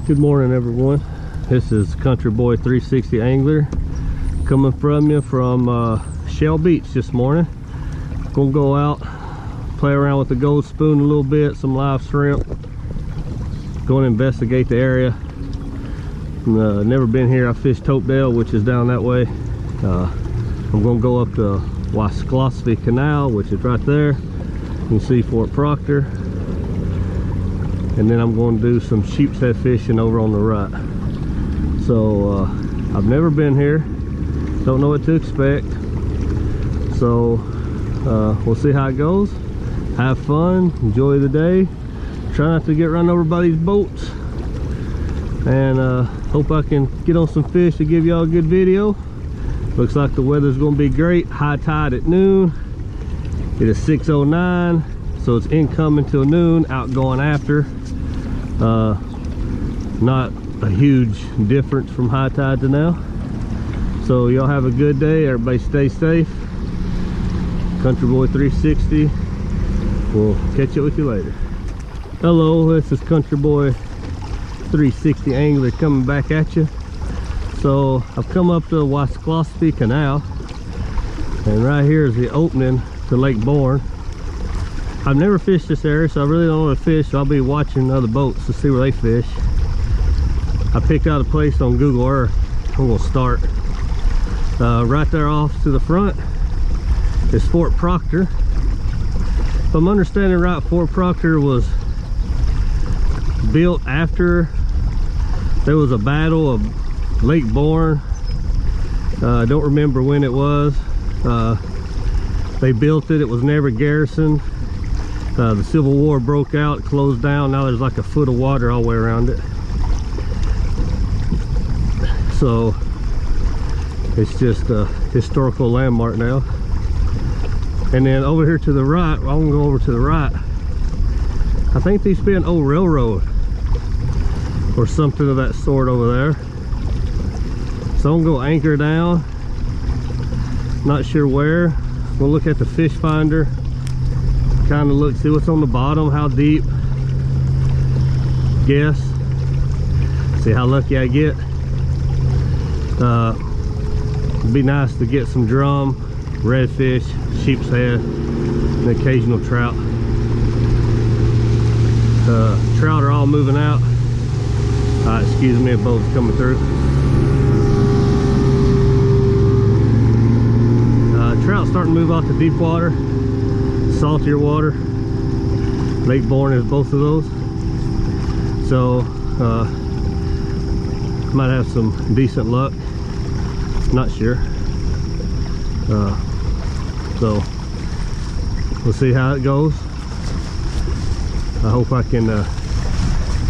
Good morning, everyone. This is Country Boy 360 Angler coming from you from Shell Beach this morning. Gonna go out, play around with the gold spoon a little bit, some live shrimp. Going to investigate the area. Never been here. I fished Hopedale, which is down that way. I'm gonna go up the YakAttack Canal, which is right there. You can see Fort Proctor. And then I'm going to do some sheepshead fishing over on the right. So I've never been here, don't know what to expect, so we'll see how it goes. Have fun, enjoy the day, try not to get run over by these boats, and hope I can get on some fish to give y'all a good video. Looks like the weather's going to be great. High tide at noon. It is 6:09, so it's incoming till noon, outgoing after. Not a huge difference from high tide to now. So y'all have a good day. Everybody stay safe. Country Boy 360. We'll catch up with you later. Hello, this is Country Boy 360 Angler coming back at you. So I've come up to YakAttack Canal, and right here is the opening to Lake Bourne. I've never fished this area, so I really don't know how to fish. So I'll be watching other boats to see where they fish. I picked out a place on Google Earth. I'm gonna start right there off to the front is Fort Proctor. If I'm understanding right, Fort Proctor was built after there was a battle of Lake Bourne. I don't remember when it was. They built it. It was never garrisoned. The Civil War broke out, closed down. Now there's like a foot of water all the way around it. So it's just a historical landmark now. And then over here to the right, I'm gonna go over to the right. I think there used to be an old railroad or something of that sort over there. So I'm gonna go anchor down. Not sure where. We'll look at the fish finder. Kind of look, see what's on the bottom, how deep. Guess. See how lucky I get. It'd be nice to get some drum, redfish, sheepshead, and occasional trout. Trout are all moving out. Excuse me, a boat's coming through. Trout starting to move off the deep water, saltier water. Lake Bourne is both of those. So might have some decent luck. Not sure. So we'll see how it goes. I hope I can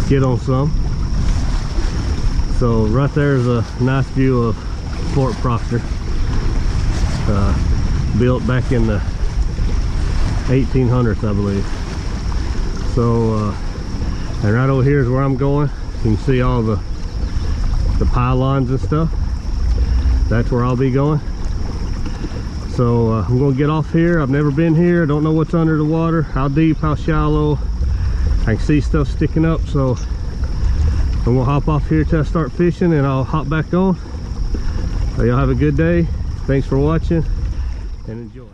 get on some. So right there is a nice view of Fort Proctor, built back in the 1800s, I believe. So and right over here is where I'm going. You can see all the pylons and stuff. That's where I'll be going. So I'm gonna get off here. I've never been here. I don't know what's under the water, how deep, how shallow. I can see stuff sticking up, so I'm gonna hop off here till I start fishing, and I'll hop back on. So y'all have a good day. Thanks for watching, and enjoy.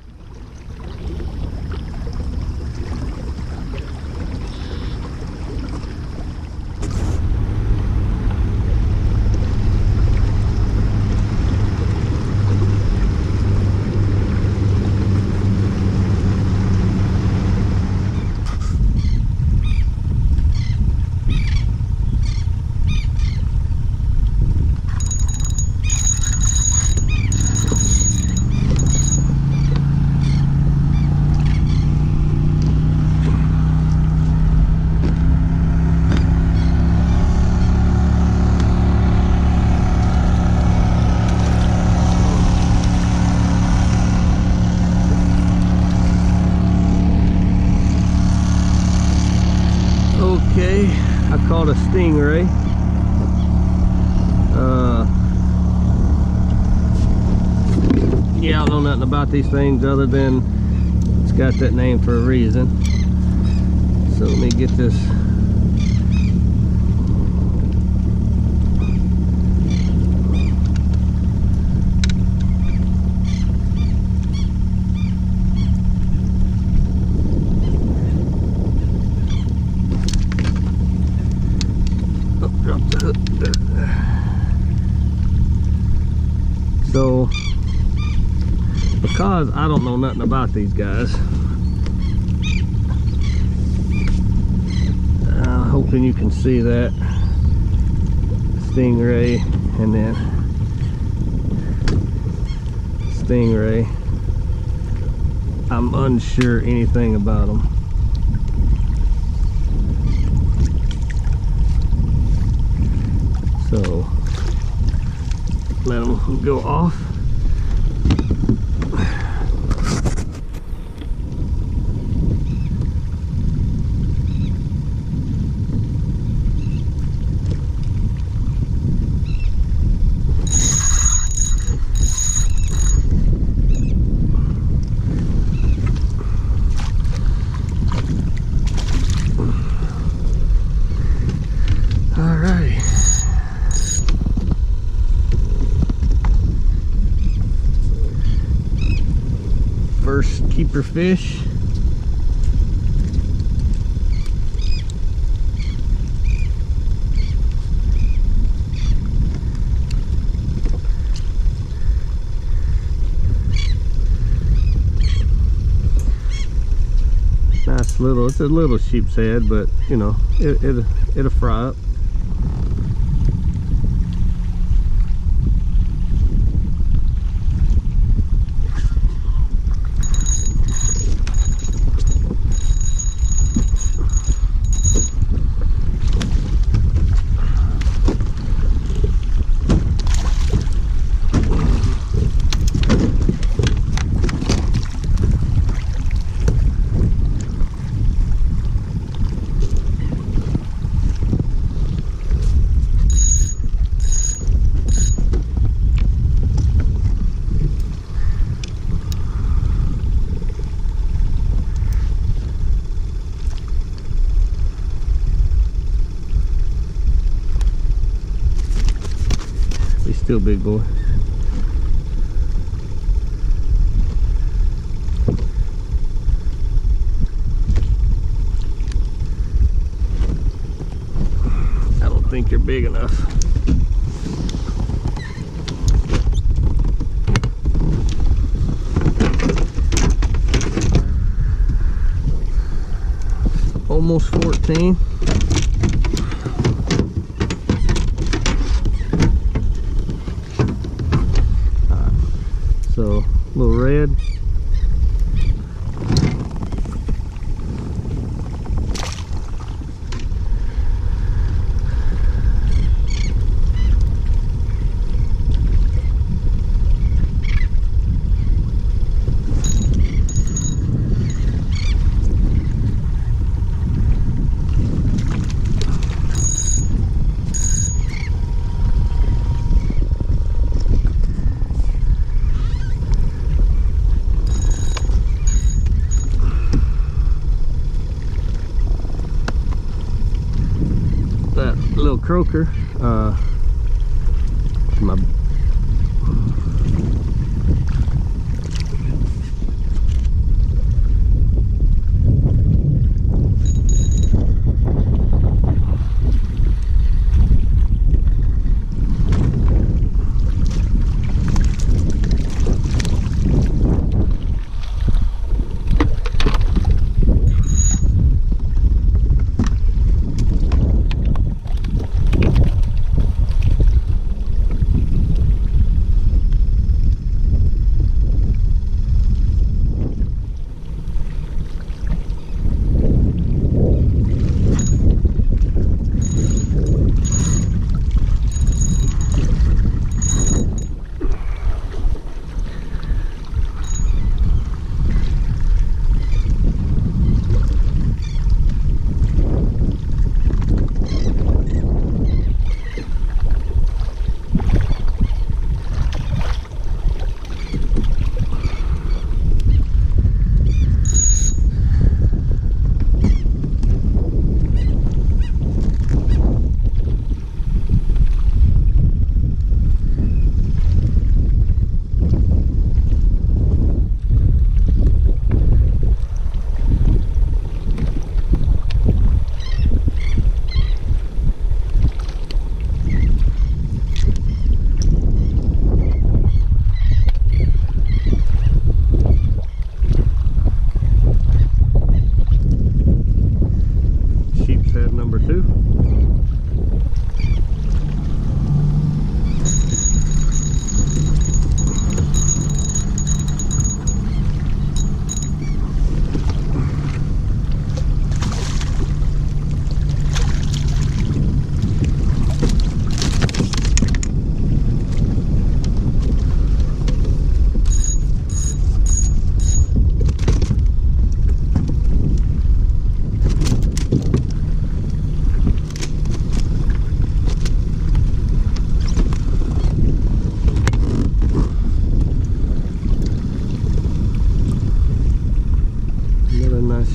Okay, I caught a stingray. Yeah, I don't know nothing about these things other than it's got that name for a reason. So let me get this. Oh, drop the hook. So, because I don't know nothing about these guys, hoping you can see that Stingray and then Stingray. I'm unsure anything about them. So let them go off. First keeper fish. Nice little, it's a little sheepshead, but you know, it'll fry up. He's still big boy. I don't think you're big enough. Almost 14. So, a little red. Little croaker, my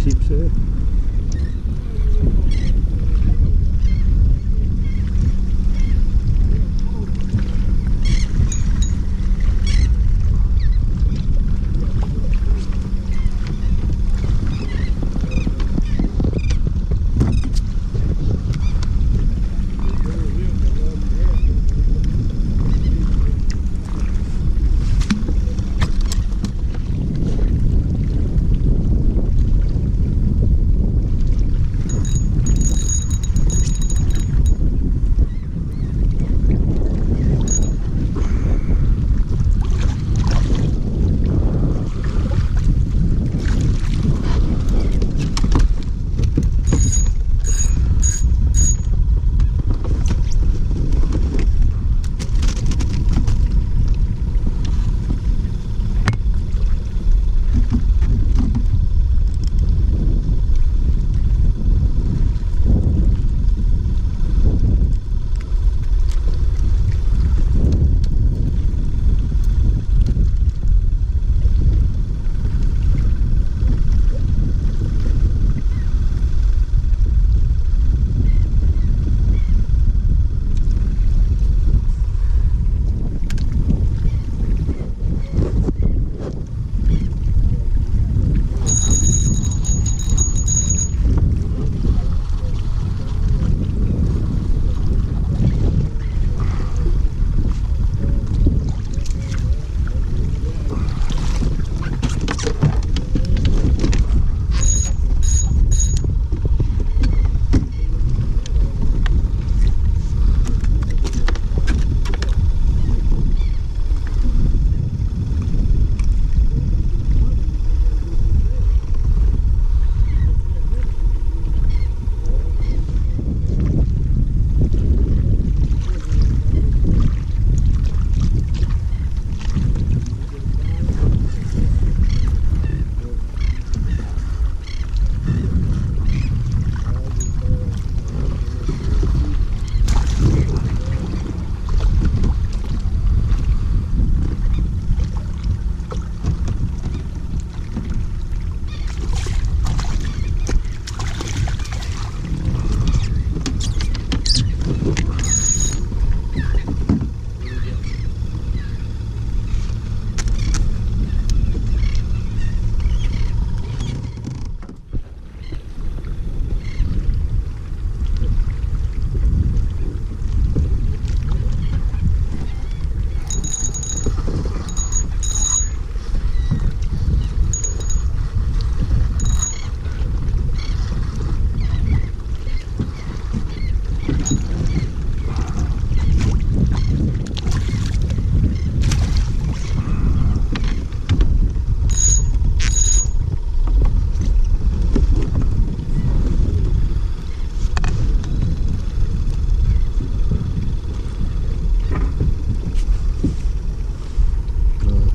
Sheepshead.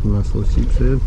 Nice little sheepshead.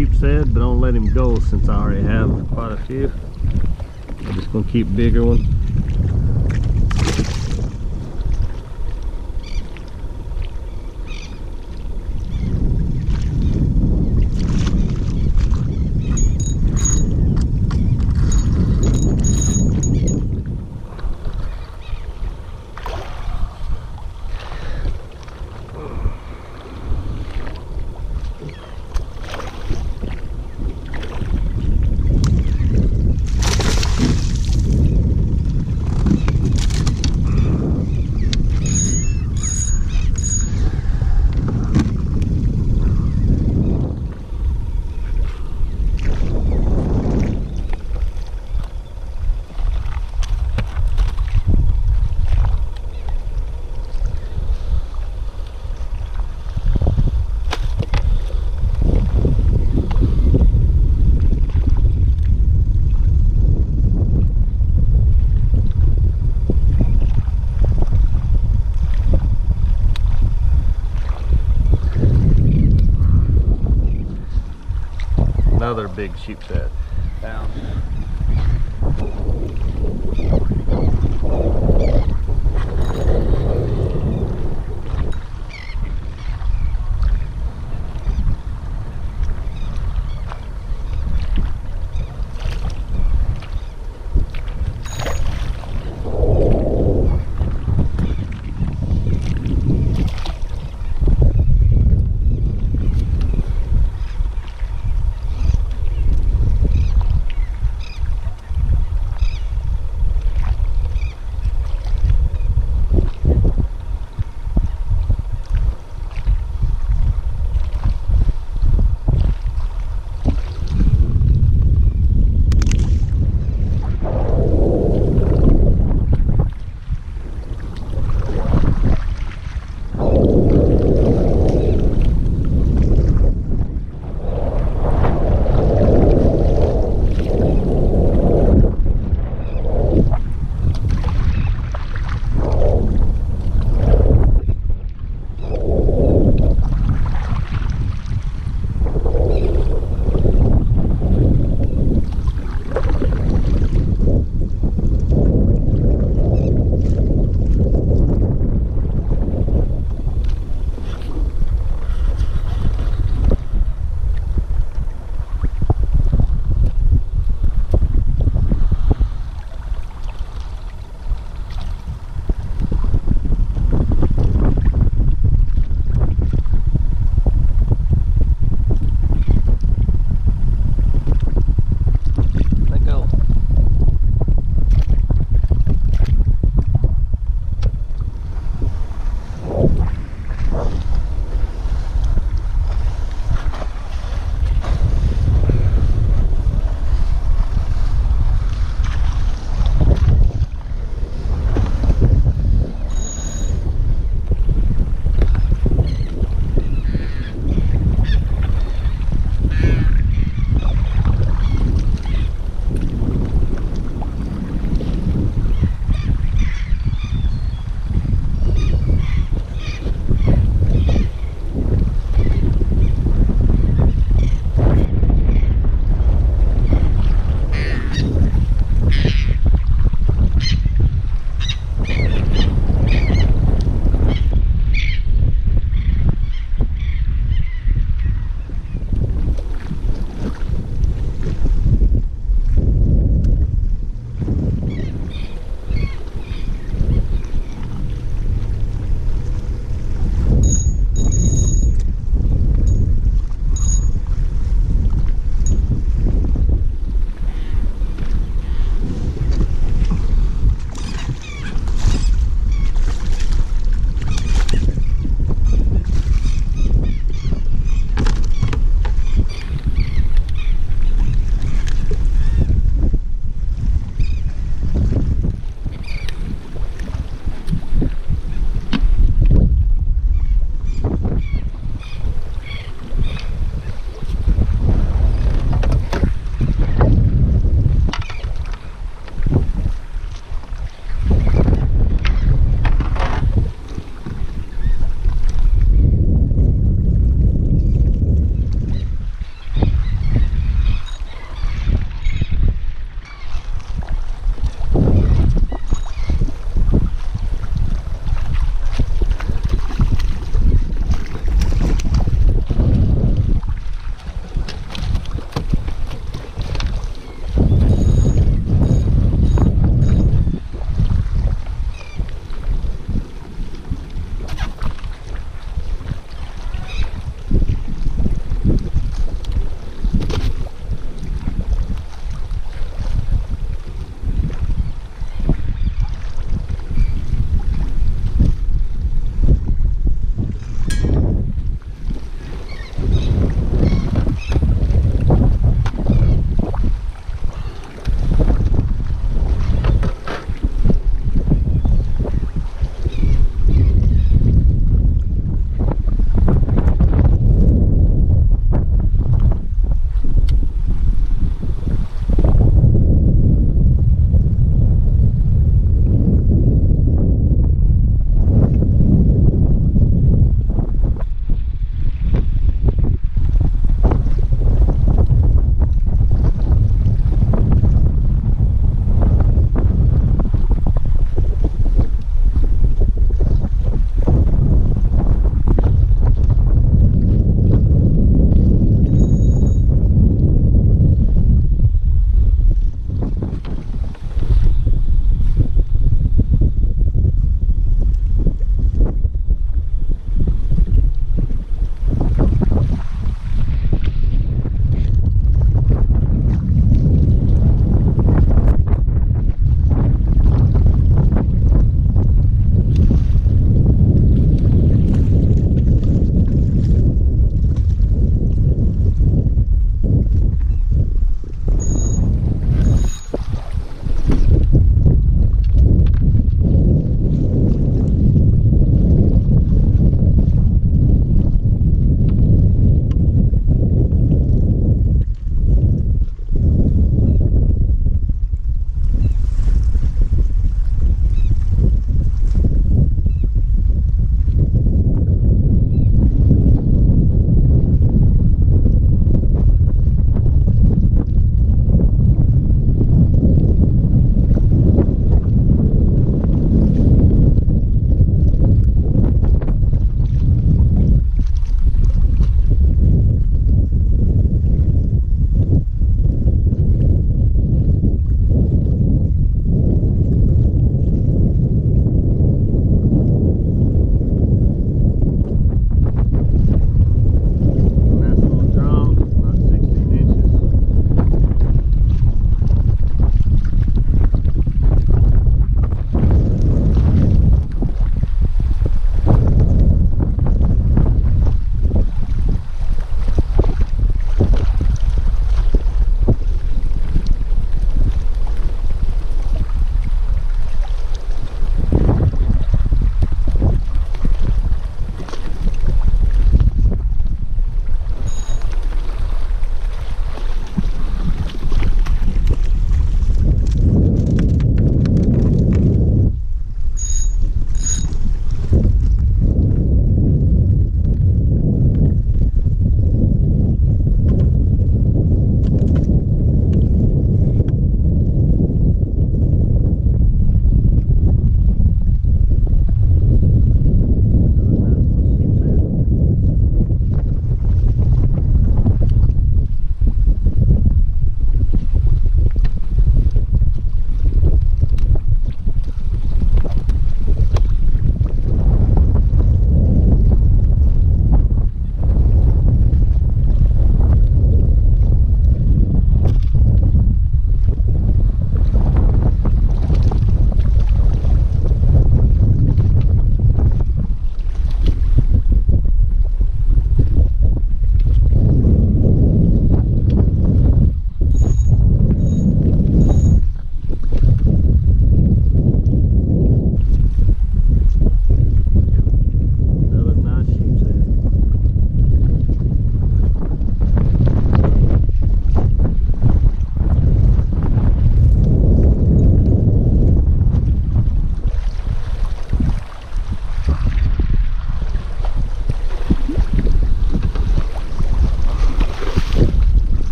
sheepshead, but I don't let him go since I already have quite a few. I'm just gonna keep bigger ones. Another big sheepshead. Down.